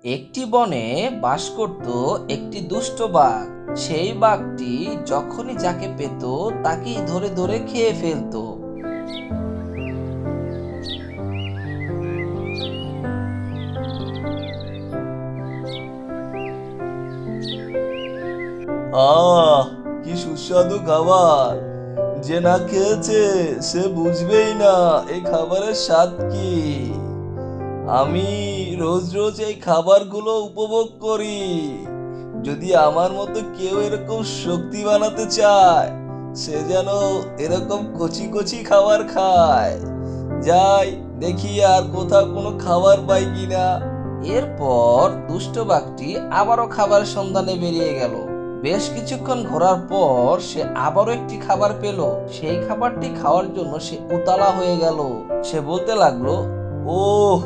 একটি বনে বাস করত একটি দুষ্ট বাঘ। সেই বাঘটি যখনই যাকে পেত তাকেই ধরে ধরে খেয়ে ফেলতো। আহ, কি সুস্বাদু খাবার! যে না খেয়েছে সে বুঝবেই না এই খাবারের স্বাদ কি। আমি রোজ রোজ এই খাবারগুলো উপভোগ করি। যদি আমার মতো কেউ এরকম শক্তি বানাতে চায়, সে যেন এরকম কচি কচি খাবার খায়। যাই, দেখি আর কোথাও কোনো খাবার পাই কিনা। এরপর দুষ্ট বাঘটি আবারও খাবার সন্ধানে বেরিয়ে গেল। বেশ কিছুক্ষণ ঘোরার পর সে আবারও একটি খাবার পেল। সেই খাবারটি খাওয়ার জন্য সে উতালা হয়ে গেল। সে বলতে লাগলো, ওহ,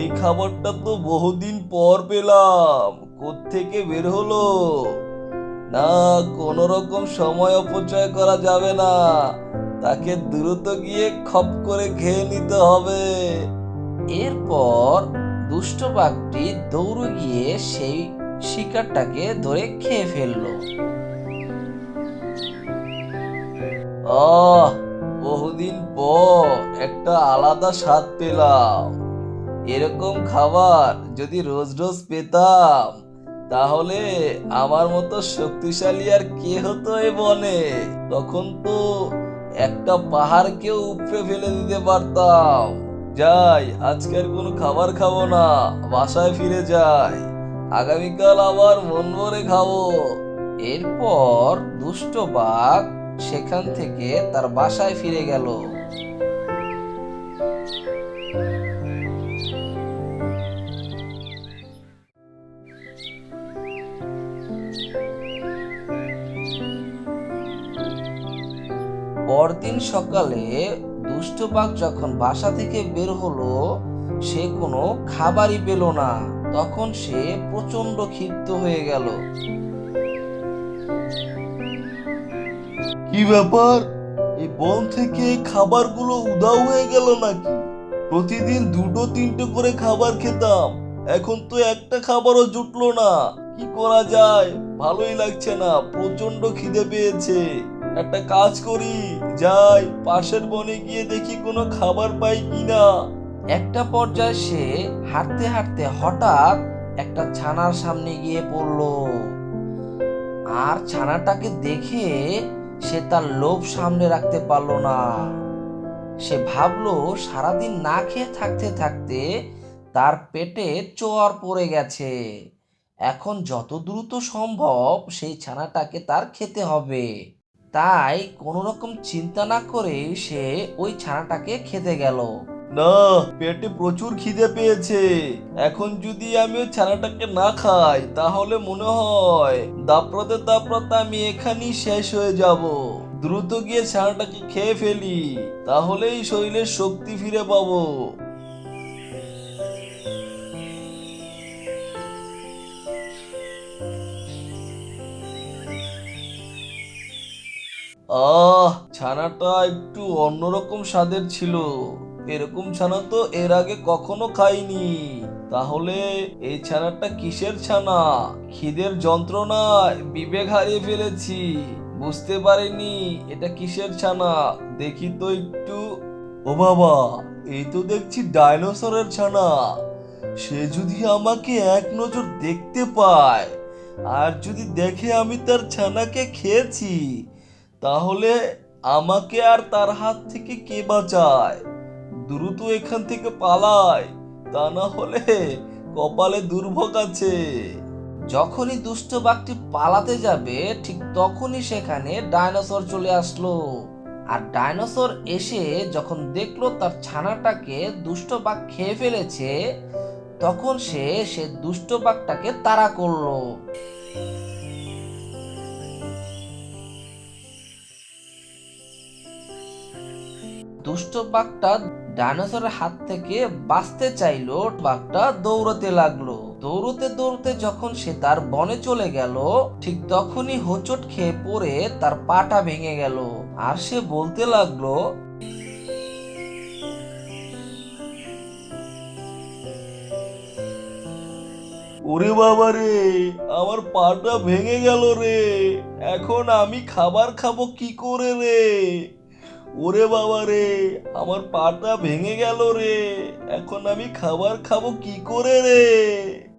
এই খাবারটা তো বহুদিন পর পেলাম। কোত্থেকে বের হলো? না, কোনো রকম সময় অপচয় করা যাবে না। তাকে দ্রুত গিয়ে খপ করে খেয়ে নিতে হবে। এরপর দুষ্ট বাঘটি দৌড়ে গিয়ে সেই শিকারটাকে ধরে খেয়ে ফেললো। আহ, বহুদিন পর একটা আলাদা স্বাদ পেলাম। এরকম খাবার যদি রোজ রোজ পেতাম, তাহলে আমার মতো শক্তিশালী আর কে হতো এ বনে। তখন তো একটা পাহাড়কেও উপড়ে ফেলে দিতে পারতাম। যাই, আজকে আর কোনো খাবার খাবো না, বাসায় ফিরে যাই। আগামীকাল আবার মন ভরে খাবো। এরপর দুষ্ট বাঘ সেখান থেকে তার বাসায় ফিরে গেল। পরদিন সকালে দুষ্ট বাঘ যখন বাসা থেকে বের হলো, সে কোনো খাবারই পেল না। তখন সে প্রচন্ড ক্ষিপ্ত হয়ে গেল। কি ব্যাপার? এই বন থেকে খাবারগুলো উধাও হয়ে গেল নাকি? প্রতিদিন দুটো তিনটে করে খাবার খেতাম, এখন তো একটা খাবারও জুটলো না। কি করা যায়? ভালোই লাগছে না, প্রচন্ড খিদে পেয়েছে। একটা কাজ করি, যাই পাশের বনে গিয়ে দেখি কোনো খাবার পাই কিনা। একটা পর্যায়ে সে হাঁটতে হাঁটতে হঠাৎ একটা ছানার সামনে গিয়ে পড়ল। আর ছানাটাকে দেখে সে তার লোভ সামনে রাখতে পারলো না। সে ভাবলো সারাদিন না খেয়ে থাকতে থাকতে তার পেটে চোয়ার পড়ে গেছে। এখন যত দ্রুত সম্ভব সেই ছানাটাকে তার খেতে হবে। তাই কোনো রকম চিন্তা না করে সে ওই ছানাটাকে খেতে গেল। না, পেটে প্রচুর খিদে পেয়েছে। এখন যদি আমি ওই ছানাটাকে না খাই, তাহলে মনে হয় দাপড়াতে দাপড়াতে আমি এখানেই শেষ হয়ে যাব। দ্রুত গিয়ে ছানাটাকে খেয়ে ফেলি, তাহলেই শরীরের শক্তি ফিরে পাবো। ছানাটা একটু অন্যরকম স্বাদের ছিল। এরকম ছানা তো এর আগে কখনো খাইনি। তাহলে এই ছানাটা কিসের ছানা? খিদের যন্ত্রণায় বিবেক হারিয়ে ফেলেছি, বুঝতে পারিনি এটা কিসের ছানা। দেখি তো একটু। ও বাবা, এই তো দেখছি ডাইনোসরের ছানা। সে যদি আমাকে এক নজর দেখতে পায়, আর যদি দেখে আমি তার ছানাকে খেয়েছি, তাহলে আমাকে আর তার হাত থেকে কে বাঁচায়? দ্রুত এখান থেকে পালাই, তা না হলে কপালে দুর্ভোগ আছে। যখনই দুষ্ট বাঘটি পালাতে যাবে ঠিক তখনই সেখানে ডাইনোসর চলে আসলো। আর ডাইনোসর এসে যখন দেখলো তার ছানাটাকে দুষ্ট বাঘ খেয়ে ফেলেছে, তখন সে দুষ্ট বাঘটাকে তাড়া করলো। দুষ্ট বাঘটা ডাইনোসরের হাত থেকে বাঁচতে চাইলো। বাঘটা দৌড়াতে লাগলো। দৌড়তে দৌড়তে যখন সে তার বনে চলে গেল, ঠিক তখনই হোঁচট খেয়ে পড়ে তার পাটা ভেঙে গেল। আর সে বলতে লাগলো, ওরে বাবা রে, আমার পাটা ভেঙে গেল রে। এখন আমি খাবার খাবো কি করে রে? ওরে বাবা রে, আমার পাটা ভেঙে গেল রে। এখন আমি খাবার খাবো কি করে রে?